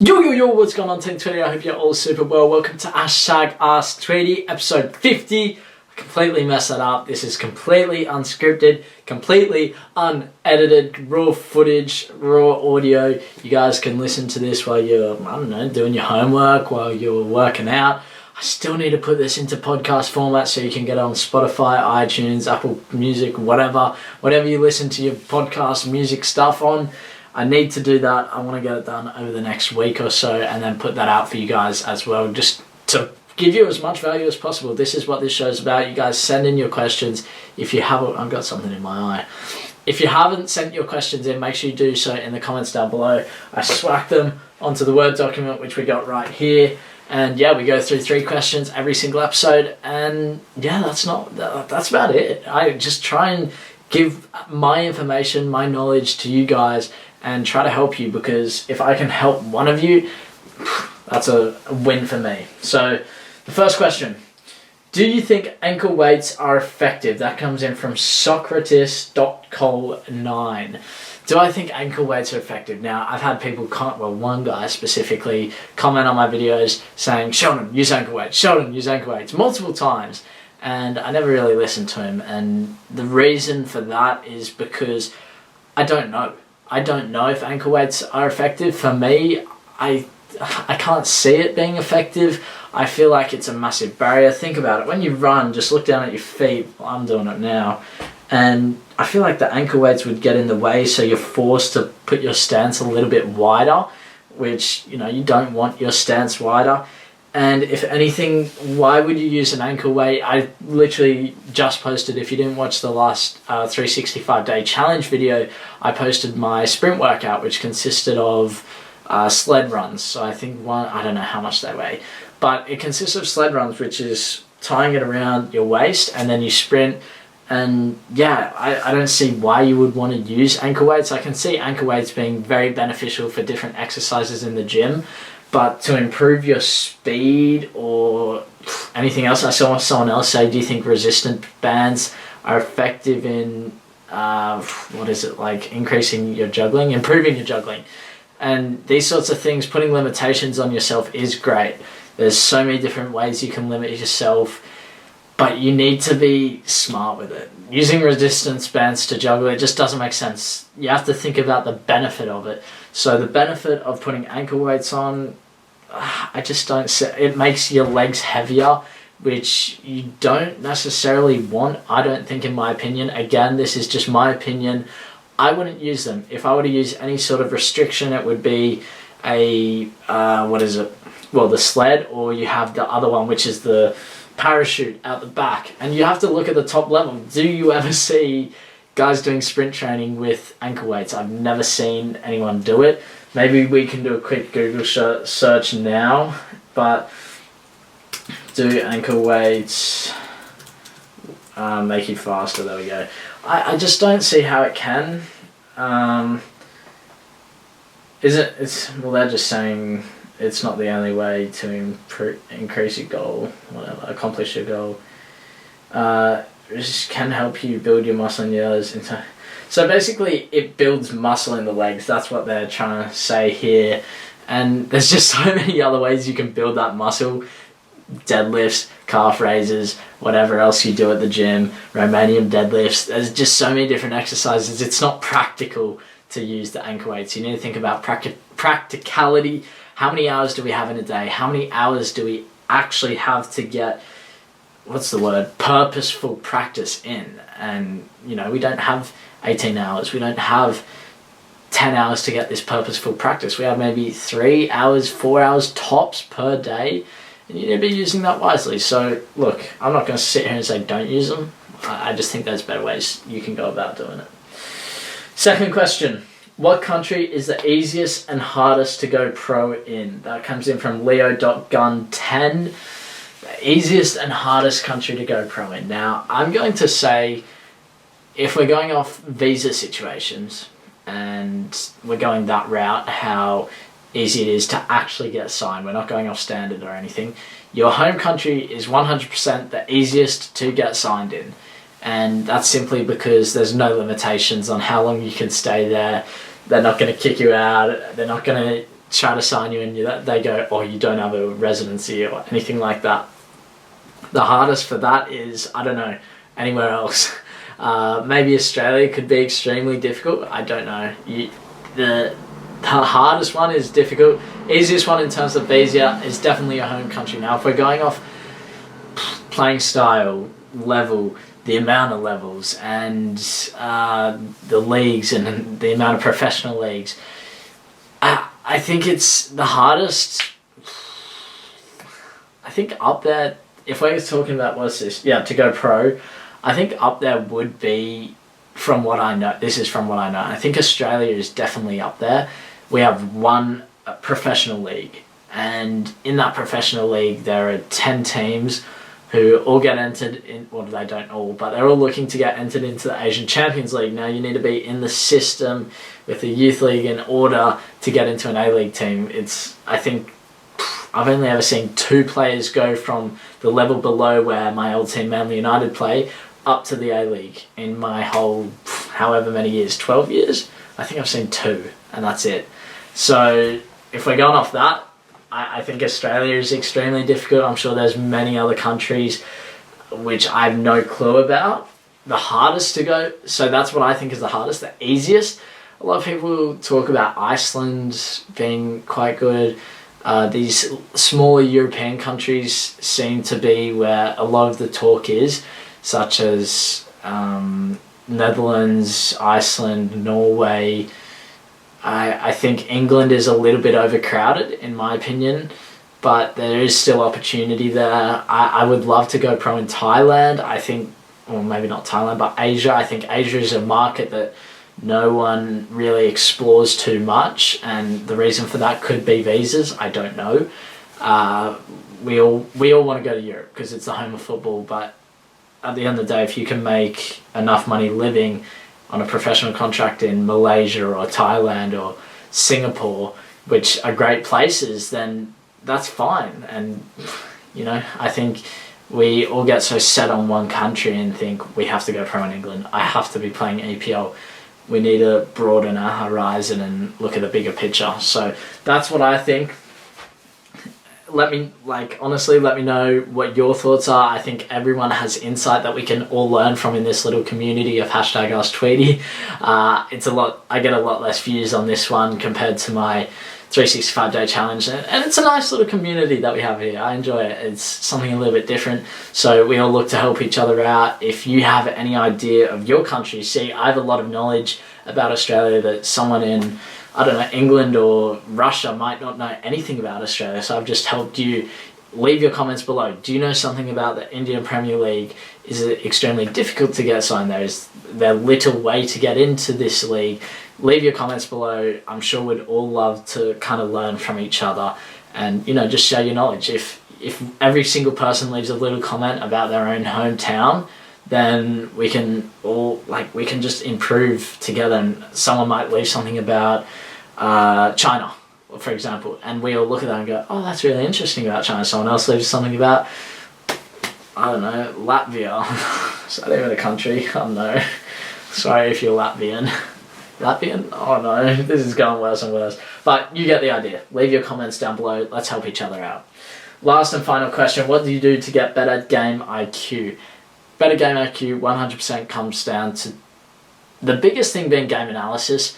Yo, what's going on, Team Tweedie? I hope you're all super well. Welcome to Ask Tweedie, episode 50. I completely messed that up. This is completely unscripted, completely unedited, raw footage, raw audio. You guys can listen to this while you're, doing your homework, while you're working out. I still need to put this into podcast format so you can get it on Spotify, iTunes, Apple Music, whatever you listen to your podcast music stuff on. I need to do that. I want to get it done over the next week or so and then put that out for you guys as well, just to give you as much value as possible. This is what this show's about. You guys send in your questions. If you haven't, I've got something in my eye. If you haven't sent your questions in, make sure you do so in the comments down below. I swack them onto the Word document, which we got right here. And yeah, we go through 3 questions every single episode. And yeah, that's about it. I just try and give my information, my knowledge to you guys and try to help you, because if I can help one of you, that's a win for me. So the first question, do you think ankle weights are effective? That comes in from Socrates.col9. Do I think ankle weights are effective? Now, I've had people, one guy specifically, comment on my videos saying, Sheldon, use ankle weights, Sheldon, use ankle weights, multiple times. And I never really listened to him. And the reason for that is because I don't know. I don't know if ankle weights are effective. For me, I can't see it being effective. I feel like it's a massive barrier. Think about it. When you run, just look down at your feet. Well, I'm doing it now. And I feel like the ankle weights would get in the way, so you're forced to put your stance a little bit wider, which, you don't want your stance wider. And if anything, why would you use an ankle weight? I literally just posted, if you didn't watch the last 365-day challenge video, I posted my sprint workout, which consisted of sled runs. So I think I don't know how much they weigh, but it consists of sled runs, which is tying it around your waist and then you sprint. And yeah, I don't see why you would want to use ankle weights. I can see ankle weights being very beneficial for different exercises in the gym. But to improve your speed or anything else, I saw someone else say, do you think resistant bands are effective in, increasing your juggling, improving your juggling? And these sorts of things, putting limitations on yourself is great. There's so many different ways you can limit yourself, but you need to be smart with it. Using resistance bands to juggle, it just doesn't make sense. You have to think about the benefit of it. So the benefit of putting ankle weights on, I just don't see. It makes your legs heavier, which you don't necessarily want, I don't think, in my opinion. Again, this is just my opinion. I wouldn't use them. If I were to use any sort of restriction, it would be the sled, or you have the other one, which is the parachute out the back. And you have to look at the top level. Do you ever see guys doing sprint training with ankle weights? I've never seen anyone do it. Maybe we can do a quick Google search now, but do ankle weights make you faster? There we go. I just don't see how it can. They're just saying it's not the only way to increase your goal, accomplish your goal. It just can help you build your muscle in your others. So basically, it builds muscle in the legs. That's what they're trying to say here. And there's just so many other ways you can build that muscle. Deadlifts, calf raises, whatever else you do at the gym, Romanian deadlifts. There's just so many different exercises. It's not practical to use the ankle weights. You need to think about practicality. How many hours do we have in a day? How many hours do we actually have to get, purposeful practice in? And, we don't have 18 hours. We don't have 10 hours to get this purposeful practice. We have maybe 3 hours, 4 hours tops per day. And you need to be using that wisely. So, look, I'm not going to sit here and say don't use them. I just think there's better ways you can go about doing it. Second question. What country is the easiest and hardest to go pro in? That comes in from Leo.gun10. The easiest and hardest country to go pro in. Now, I'm going to say, if we're going off visa situations and we're going that route, how easy it is to actually get signed, we're not going off standard or anything, your home country is 100% the easiest to get signed in. And that's simply because there's no limitations on how long you can stay there. They're not going to kick you out. They're not going to try to sign you and they go, oh, you don't have a residency or anything like that. The hardest for that is, I don't know, anywhere else. Maybe Australia could be extremely difficult. I don't know. The hardest one is difficult. Easiest one in terms of visa is definitely your home country. Now, if we're going off playing style, level, the amount of levels, and the leagues and the amount of professional leagues, I think it's the hardest. I think up there, if we're talking about what's this, to go pro, I think up there would be, from what I know, this is from what I know, I think Australia is definitely up there. We have one professional league, and in that professional league there are 10 teams who all get entered in, well, they don't all, but they're all looking to get entered into the Asian Champions League. Now, you need to be in the system with the youth league in order to get into an A-League team. I think I've only ever seen 2 players go from the level below where my old team Manly United play up to the A-League in my whole, however many years, 12 years? I think I've seen 2, and that's it. So if we're going off that, I think Australia is extremely difficult. I'm sure there's many other countries which I have no clue about. The hardest to go, so that's what I think is the hardest. The easiest, a lot of people talk about Iceland being quite good. These smaller European countries seem to be where a lot of the talk is, such as Netherlands, Iceland, Norway. I think England is a little bit overcrowded, in my opinion, but there is still opportunity there. I would love to go pro in Thailand. I think, well, maybe not Thailand, but Asia. I think Asia is a market that no one really explores too much, and the reason for that could be visas. I don't know. We all want to go to Europe because it's the home of football, but at the end of the day, if you can make enough money living on a professional contract in Malaysia or Thailand or Singapore, which are great places, then that's fine. And, I think we all get so set on one country and think we have to go pro in England. I have to be playing EPL. We need to broaden our horizon and look at the bigger picture. So that's what I think. Honestly, let me know what your thoughts are. I think everyone has insight that we can all learn from in this little community of #AskTweedie. I get a lot less views on this one compared to my 365-day challenge, and it's a nice little community that we have here. I enjoy it. It's something a little bit different, so we all look to help each other out. If you have any idea of your country, I have a lot of knowledge about Australia that someone in, I don't know, England or Russia might not know anything about Australia, so I've just helped you. Leave your comments below. Do you know something about the Indian Premier League? Is it extremely difficult to get signed there? Is there little way to get into this league? Leave your comments below. I'm sure we'd all love to kind of learn from each other and, just share your knowledge. If every single person leaves a little comment about their own hometown, then we can all, we can just improve together. And someone might leave something about China, for example, and we all look at that and go, oh, that's really interesting about China. Someone else leaves something about, I don't know, Latvia. Is that even a country? I don't know. Sorry if you're Latvian. Latvian? Oh no, this is going worse and worse. But you get the idea. Leave your comments down below. Let's help each other out. Last and final question. What do you do to get better game IQ? Better game IQ 100% comes down to the biggest thing being game analysis.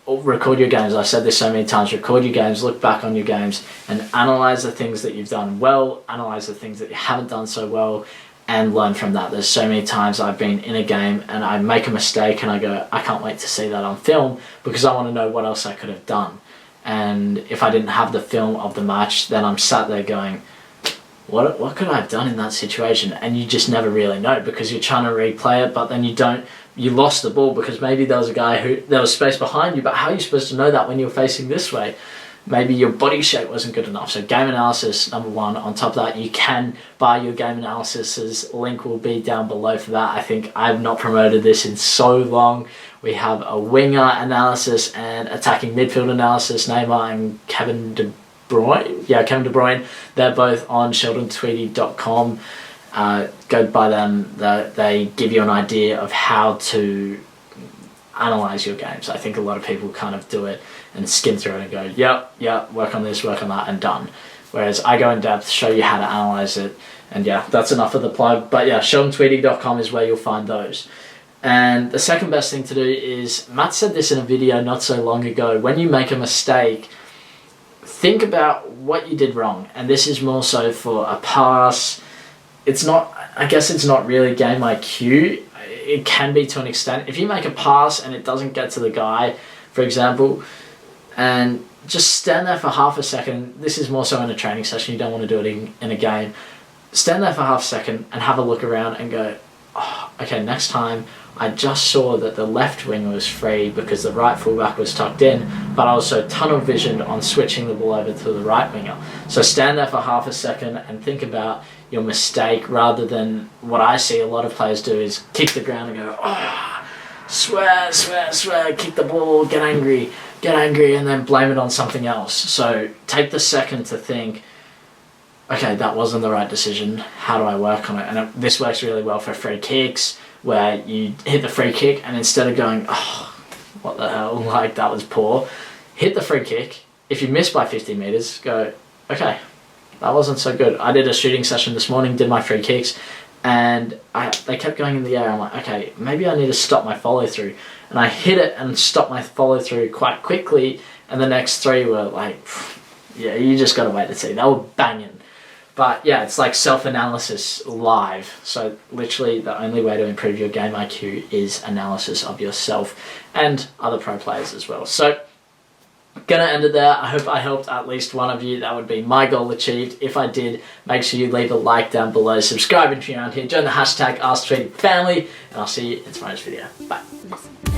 Record your games. I've said this so many times. Record your games, look back on your games, and analyze the things that you've done well, analyze the things that you haven't done so well, and learn from that. There's so many times I've been in a game and I make a mistake and I go, I can't wait to see that on film because I want to know what else I could have done. And if I didn't have the film of the match, then I'm sat there going, what could I have done in that situation? And you just never really know because you're trying to replay it, but then you lost the ball because maybe there was a guy there was space behind you, but how are you supposed to know that when you're facing this way? Maybe your body shape wasn't good enough. So game analysis, number one. On top of that, you can buy your game analysis. Link will be down below for that. I think I've not promoted this in so long. We have a winger analysis and attacking midfield analysis. Neymar and Kevin De Bruyne. Yeah, Kevin De Bruyne. They're both on SheldonTweedie.com. Go by them. They give you an idea of how to analyze your games. I think a lot of people kind of do it and skim through it and go, yep, work on this, work on that, and done. Whereas I go in depth, show you how to analyze it, and yeah, that's enough of the plug. But yeah, SheldonTweedie.com is where you'll find those. And the second best thing to do is, Matt said this in a video not so long ago, when you make a mistake, think about what you did wrong. And this is more so for a pass. I guess it's not really game IQ. It can be to an extent. If you make a pass and it doesn't get to the guy, for example, and just stand there for half a second. This is more so in a training session. You don't want to do it in a game. Stand there for half a second and have a look around and go, oh, okay, next time I just saw that the left wing was free because the right fullback was tucked in, but I also tunnel visioned on switching the ball over to the right winger. So stand there for half a second and think about your mistake, rather than what I see a lot of players do is kick the ground and go, oh, swear, kick the ball, get angry, and then blame it on something else. So take the second to think, okay, that wasn't the right decision. How do I work on it? And this works really well for free kicks, where you hit the free kick and instead of going, oh, what the hell, like that was poor, hit the free kick. If you miss by 50 meters, go, okay, that wasn't so good. I did a shooting session this morning, did my free kicks, and they kept going in the air. I'm like, okay, maybe I need to stop my follow through. And I hit it and stopped my follow through quite quickly, and the next three were like, yeah, you just gotta wait to see. They were banging. But yeah, it's like self-analysis live. So literally the only way to improve your game IQ is analysis of yourself and other pro players as well. So gonna end it there. I hope I helped at least one of you. That would be my goal achieved. If I did, make sure you leave a like down below, subscribe if you're around here, join the hashtag AskTweedie family, and I'll see you in tomorrow's video. Bye.